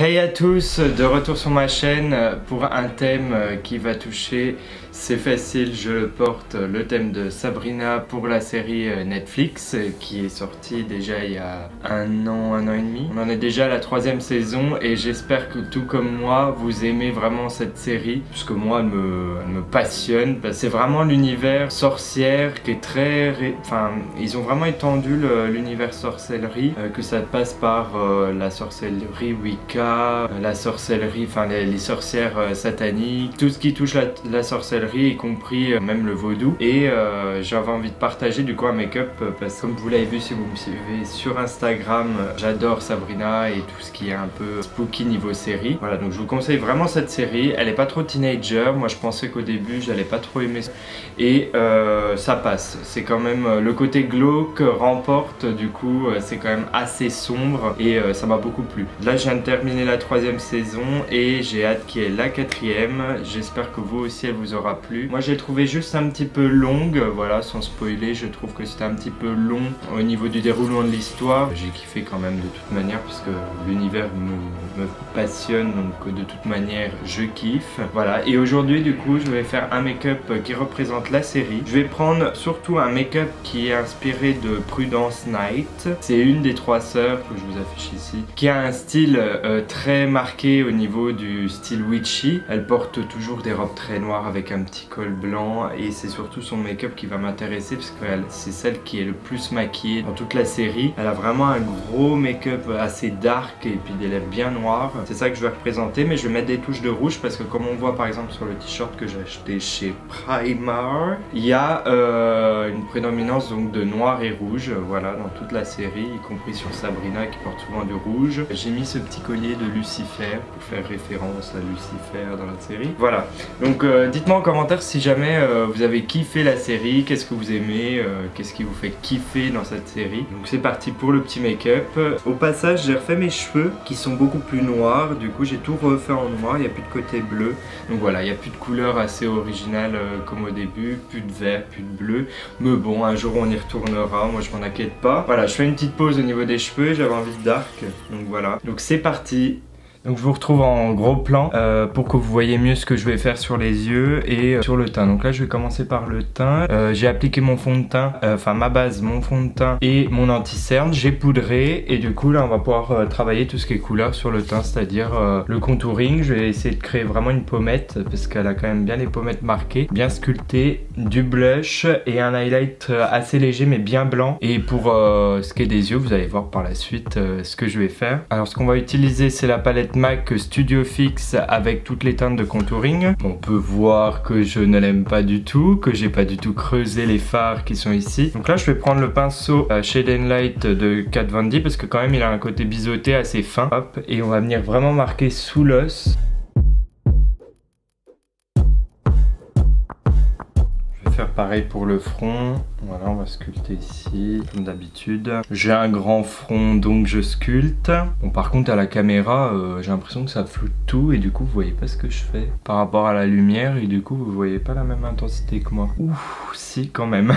Hey à tous, de retour sur ma chaîne pour un thème qui va toucher, c'est facile, je le porte, le thème de Sabrina pour la série Netflix qui est sortie déjà il y a un an et demi. On en est déjà à la 3e saison et j'espère que tout comme moi vous aimez vraiment cette série puisque moi elle me passionne. C'est vraiment l'univers sorcière qui est très... Enfin, ils ont vraiment étendu l'univers sorcellerie, que ça passe par la sorcellerie Wicca, la sorcellerie, enfin les sorcières sataniques, tout ce qui touche la sorcellerie, y compris même le vaudou. Et j'avais envie de partager du coup un make-up parce que comme vous l'avez vu si vous me suivez sur Instagram, j'adore Sabrina et tout ce qui est un peu spooky niveau série. Voilà, donc je vous conseille vraiment cette série. Elle est pas trop teenager, moi je pensais qu'au début j'allais pas trop aimer ça. Et ça passe, c'est quand même le côté glauque remporte, du coup c'est quand même assez sombre et ça m'a beaucoup plu. Là je viens de terminer la 3e saison et j'ai hâte qu'il y ait la 4e. J'espère que vous aussi elle vous aura plu. Moi j'ai trouvé juste un petit peu longue, voilà, sans spoiler, je trouve que c'était un petit peu long au niveau du déroulement de l'histoire. J'ai kiffé quand même de toute manière puisque l'univers me passionne, donc de toute manière je kiffe. Voilà, et aujourd'hui du coup je vais faire un make-up qui représente la série. Je vais prendre surtout un make-up qui est inspiré de Prudence Knight. C'est une des 3 sœurs que je vous affiche ici, qui a un style très marqué au niveau du style witchy. Elle porte toujours des robes très noires avec un petit col blanc et c'est surtout son make-up qui va m'intéresser parce que c'est celle qui est le plus maquillée dans toute la série. Elle a vraiment un gros make-up assez dark et puis des lèvres bien noires. C'est ça que je vais représenter, mais je vais mettre des touches de rouge parce que comme on voit par exemple sur le t-shirt que j'ai acheté chez Primark, il y a une prédominance donc de noir et rouge, voilà, dans toute la série, y compris sur Sabrina qui porte souvent du rouge. J'ai mis ce petit collier de Lucifer pour faire référence à Lucifer dans la série. Voilà, donc dites-moi en commentaire si jamais vous avez kiffé la série, qu'est-ce que vous aimez, qu'est-ce qui vous fait kiffer dans cette série. Donc c'est parti pour le petit make-up. Au passage j'ai refait mes cheveux qui sont beaucoup plus noirs, du coup j'ai tout refait en noir, il n'y a plus de côté bleu. Donc voilà, il n'y a plus de couleur assez originale comme au début, plus de vert, plus de bleu. Mais bon, un jour on y retournera, moi je m'en inquiète pas. Voilà, je fais une petite pause au niveau des cheveux, j'avais envie de dark, donc voilà. Donc c'est parti. Donc je vous retrouve en gros plan pour que vous voyez mieux ce que je vais faire sur les yeux et sur le teint. Donc là je vais commencer par le teint. J'ai appliqué mon fond de teint, enfin ma base, mon fond de teint et mon anti-cerne. J'ai poudré et du coup là on va pouvoir travailler tout ce qui est couleur sur le teint, c'est-à-dire le contouring. Je vais essayer de créer vraiment une pommette parce qu'elle a quand même bien les pommettes marquées, bien sculptées, du blush et un highlight assez léger mais bien blanc. Et pour ce qui est des yeux, vous allez voir par la suite ce que je vais faire. Alors ce qu'on va utiliser c'est la palette MAC Studio Fix avec toutes les teintes de contouring. On peut voir que je ne l'aime pas du tout, que j'ai pas du tout creusé les fards qui sont ici. Donc là je vais prendre le pinceau Shade and Light de Kat Von D parce que quand même il a un côté biseauté assez fin. Hop, et on va venir vraiment marquer sous l'os. Faire pareil pour le front. Voilà, on va sculpter ici comme d'habitude. J'ai un grand front donc je sculpte. Bon, par contre à la caméra j'ai l'impression que ça floute tout et du coup vous voyez pas ce que je fais par rapport à la lumière et du coup vous voyez pas la même intensité que moi. Ouh, si quand même.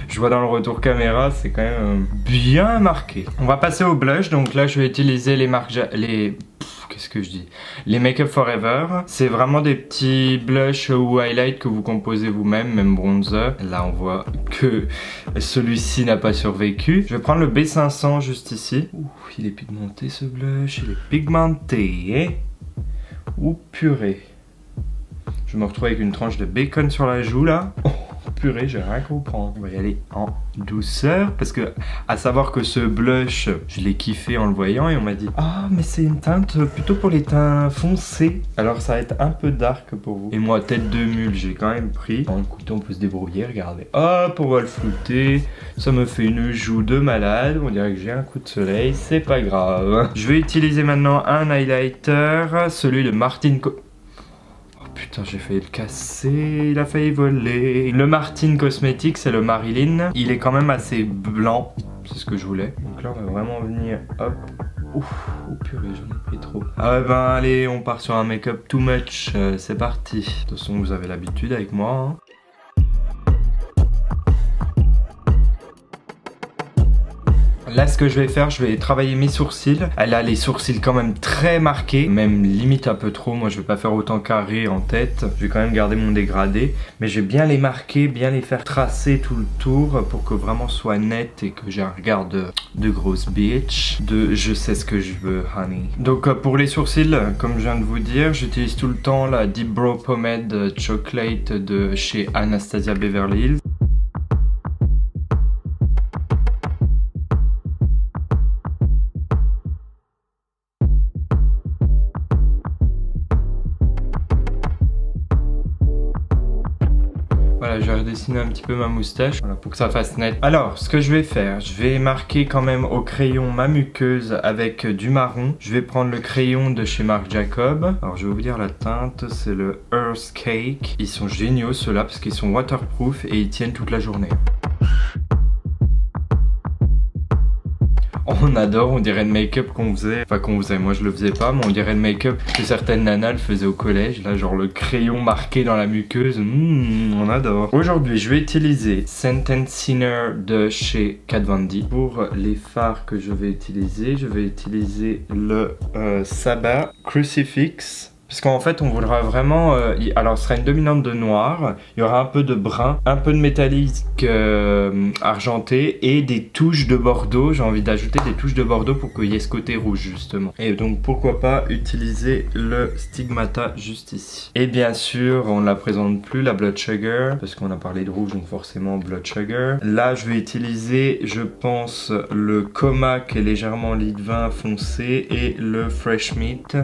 Je vois dans le retour caméra c'est quand même bien marqué. On va passer au blush, donc là je vais utiliser les marques qu'est-ce que je dis? Les Make Up Forever. C'est vraiment des petits blushs ou highlights que vous composez vous-même, même bronzer. Là on voit que celui-ci n'a pas survécu. Je vais prendre le B500 juste ici. Ouh, il est pigmenté ce blush, il est pigmenté. Ouh, purée. Je me retrouve avec une tranche de bacon sur la joue là. Oh, purée, j'ai rien à comprendre. On va y aller en douceur parce que à savoir que ce blush je l'ai kiffé en le voyant et on m'a dit ah mais c'est une teinte plutôt pour les teints foncés, alors ça va être un peu dark pour vous. Et moi tête de mule j'ai quand même pris. Bon, écoutez, on peut se débrouiller, regardez, hop on va le flouter, ça me fait une joue de malade, on dirait que j'ai un coup de soleil, c'est pas grave. Je vais utiliser maintenant un highlighter, celui de Martin Putain, j'ai failli le casser, il a failli voler. Le Martin Cosmetics, c'est le Marilyn. Il est quand même assez blanc, c'est ce que je voulais. Donc là, on va vraiment venir, hop. Ouf, oh purée, j'en ai pris trop. Ah ben allez, on part sur un make-up too much, c'est parti. De toute façon, vous avez l'habitude avec moi, hein. Là ce que je vais faire, je vais travailler mes sourcils. Elle a les sourcils quand même très marqués, même limite un peu trop. Moi je vais pas faire autant carré en tête, je vais quand même garder mon dégradé, mais je vais bien les marquer, bien les faire tracer tout le tour pour que vraiment ce soit net et que j'ai un regard de grosse bitch, de je sais ce que je veux honey. Donc pour les sourcils, comme je viens de vous dire, j'utilise tout le temps la Deep Brow Pomade Chocolate de chez Anastasia Beverly Hills. Voilà, je vais redessiner un petit peu ma moustache, voilà, pour que ça fasse net. Alors, ce que je vais faire, je vais marquer quand même au crayon ma muqueuse avec du marron. Je vais prendre le crayon de chez Marc Jacob. Alors, je vais vous dire la teinte, c'est le Earth Cake. Ils sont géniaux ceux-là parce qu'ils sont waterproof et ils tiennent toute la journée. On adore, on dirait le make-up qu'on faisait, enfin qu'on faisait, moi je le faisais pas, mais on dirait le make-up que certaines nanas le faisaient au collège, là genre le crayon marqué dans la muqueuse, on adore. Aujourd'hui je vais utiliser Sentence Sinner de chez Kat Von D. Pour les fards que je vais utiliser le Sabbat Crucifix. Parce qu'en fait on voudra vraiment, alors ce sera une dominante de noir, il y aura un peu de brun, un peu de métallique argenté et des touches de bordeaux. J'ai envie d'ajouter des touches de bordeaux pour qu'il y ait ce côté rouge justement. Et donc pourquoi pas utiliser le stigmata juste ici. Et bien sûr on ne la présente plus, la Blood Sugar, parce qu'on a parlé de rouge donc forcément Blood Sugar. Là je vais utiliser je pense le Coma qui est légèrement lit de vin foncé et le Fresh Meat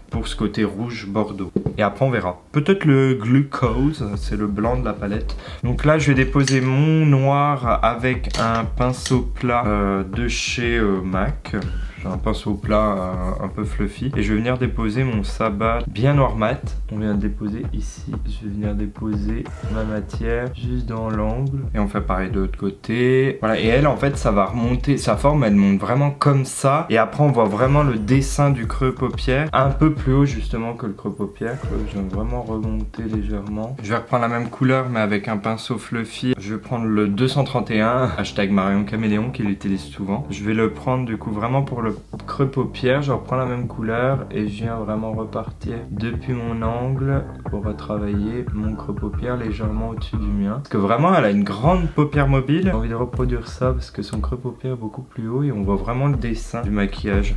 pour ce côté rouge bordeaux. Et après on verra. Peut-être le Glucose, c'est le blanc de la palette. Donc là je vais déposer mon noir avec un pinceau plat de chez MAC. J'ai un pinceau plat un peu fluffy. Et je vais venir déposer mon Sabbat bien noir mat. On vient de déposer ici. Je vais venir déposer ma matière juste dans l'angle. Et on fait pareil de l'autre côté. Voilà, et elle en fait ça va remonter. Sa forme elle monte vraiment comme ça. Et après on voit vraiment le dessin du creux paupière. Un peu plus haut justement que le creux paupière. Je viens vraiment remonter légèrement. Je vais reprendre la même couleur mais avec un pinceau fluffy. Je vais prendre le 231. Hashtag Marion Caméléon qui l'utilise souvent. Je vais le prendre du coup vraiment pour le creux paupière, je reprends la même couleur et je viens vraiment repartir depuis mon angle pour retravailler mon creux paupière légèrement au-dessus du mien. Parce que vraiment elle a une grande paupière mobile. J'ai envie de reproduire ça parce que son creux paupière est beaucoup plus haut et on voit vraiment le dessin du maquillage.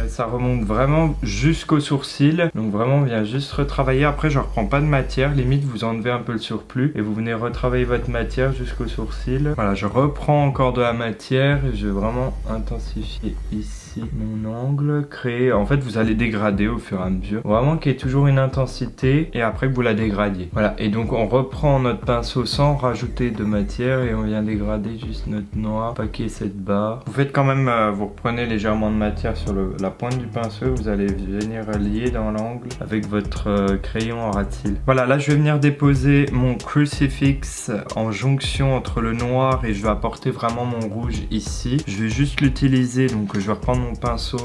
Ça remonte vraiment jusqu'au sourcil. Donc vraiment on vient juste retravailler. Après je reprends pas de matière. Limite vous enlevez un peu le surplus. Et vous venez retravailler votre matière jusqu'au sourcil. Voilà, je reprends encore de la matière. Et je vais vraiment intensifier ici mon angle. Créer. En fait vous allez dégrader au fur et à mesure. Vraiment qu'il y ait toujours une intensité. Et après que vous la dégradiez. Voilà. Et donc on reprend notre pinceau sans rajouter de matière. Et on vient dégrader juste notre noir. Pas qu'il y ait cette barre. Vous faites quand même, vous reprenez légèrement de matière sur la pointe du pinceau, vous allez venir lier dans l'angle avec votre crayon en rat-cils. Voilà, là je vais venir déposer mon crucifix en jonction entre le noir et je vais apporter vraiment mon rouge ici. Je vais juste l'utiliser, donc je vais reprendre mon pinceau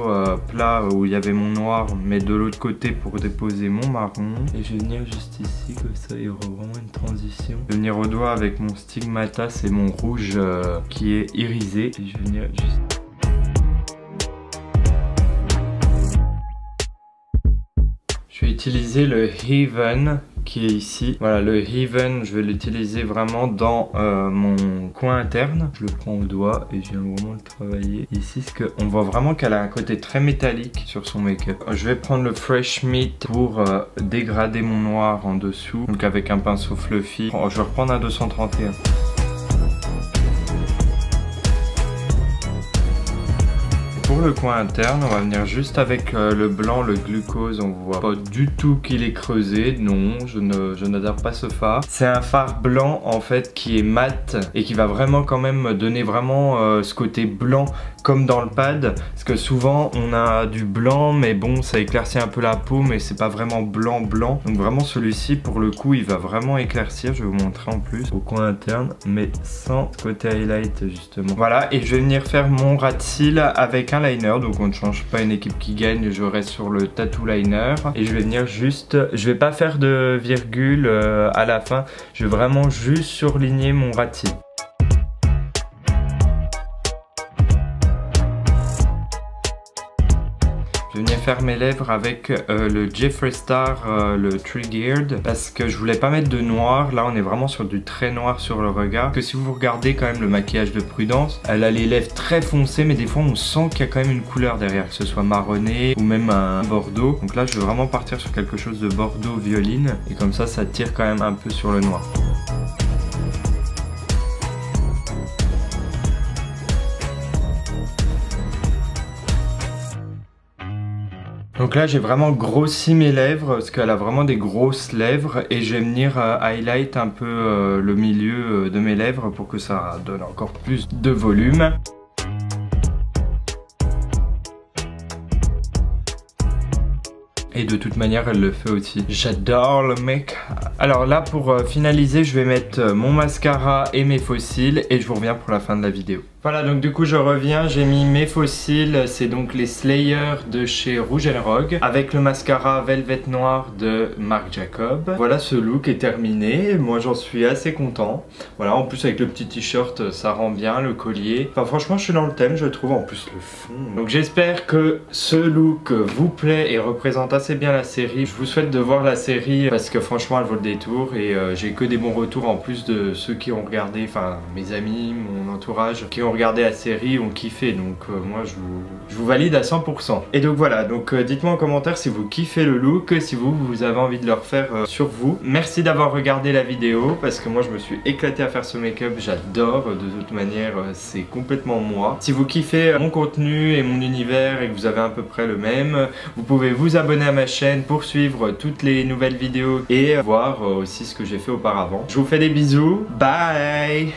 plat où il y avait mon noir, mais de l'autre côté pour déposer mon marron. Et je vais venir juste ici, comme ça il y aura vraiment une transition. Je vais venir au doigt avec mon stigmata, c'est mon rouge qui est irisé. Et je vais venir juste... Je vais utiliser le Heaven qui est ici. Voilà, le Heaven, je vais l'utiliser vraiment dans mon coin interne. Je le prends au doigt et je viens vraiment le travailler ici, parce qu'on voit vraiment qu'elle a un côté très métallique sur son make-up. Je vais prendre le Fresh Meat pour dégrader mon noir en dessous, donc avec un pinceau fluffy. Je vais reprendre un 231. Pour le coin interne, on va venir juste avec le blanc, le glucose. On voit pas du tout qu'il est creusé. Non, je n'adore pas ce fard. C'est un fard blanc en fait qui est mat et qui va vraiment quand même donner vraiment ce côté blanc comme dans le pad, parce que souvent on a du blanc mais bon ça éclaircit un peu la peau mais c'est pas vraiment blanc blanc. Donc vraiment celui-ci pour le coup il va vraiment éclaircir, je vais vous montrer en plus au coin interne mais sans côté highlight justement. Voilà, et je vais venir faire mon ras de cils avec un liner, donc on ne change pas une équipe qui gagne, je reste sur le tattoo liner et je vais venir juste, je vais pas faire de virgule à la fin, je vais vraiment juste surligner mon ras de cils. Je vais venir faire mes lèvres avec le Jeffree Star, le Triggered, parce que je voulais pas mettre de noir. Là on est vraiment sur du très noir sur le regard. Que si vous regardez quand même le maquillage de Prudence, elle a les lèvres très foncées mais des fois on sent qu'il y a quand même une couleur derrière, que ce soit marronné ou même un bordeaux. Donc là je vais vraiment partir sur quelque chose de bordeaux violine et comme ça tire quand même un peu sur le noir. Donc là j'ai vraiment grossi mes lèvres parce qu'elle a vraiment des grosses lèvres et je vais venir highlight un peu le milieu de mes lèvres pour que ça donne encore plus de volume. Et de toute manière elle le fait aussi. J'adore le make. Alors là pour finaliser je vais mettre mon mascara et mes faux cils et je vous reviens pour la fin de la vidéo. Voilà, donc du coup je reviens, j'ai mis mes faux cils, c'est donc les Slayer de chez Rouge & Rogue avec le mascara Velvet Noir de Marc Jacob. Voilà, ce look est terminé, moi j'en suis assez content. Voilà, en plus avec le petit t-shirt ça rend bien, le collier. Enfin franchement je suis dans le thème, je trouve, en plus le fond. Donc j'espère que ce look vous plaît et représente assez bien la série. Je vous souhaite de voir la série parce que franchement elle vaut le détour et j'ai que des bons retours en plus de ceux qui ont regardé, enfin mes amis, mon entourage qui ont regardé la série, ont kiffé, donc moi je vous valide à 100%. Et donc voilà, donc dites-moi en commentaire si vous kiffez le look, si vous avez envie de le refaire sur vous. Merci d'avoir regardé la vidéo parce que moi je me suis éclaté à faire ce make-up, j'adore, de toute manière c'est complètement moi. Si vous kiffez mon contenu et mon univers et que vous avez à peu près le même, vous pouvez vous abonner à ma chaîne pour suivre toutes les nouvelles vidéos et voir aussi ce que j'ai fait auparavant. Je vous fais des bisous, bye.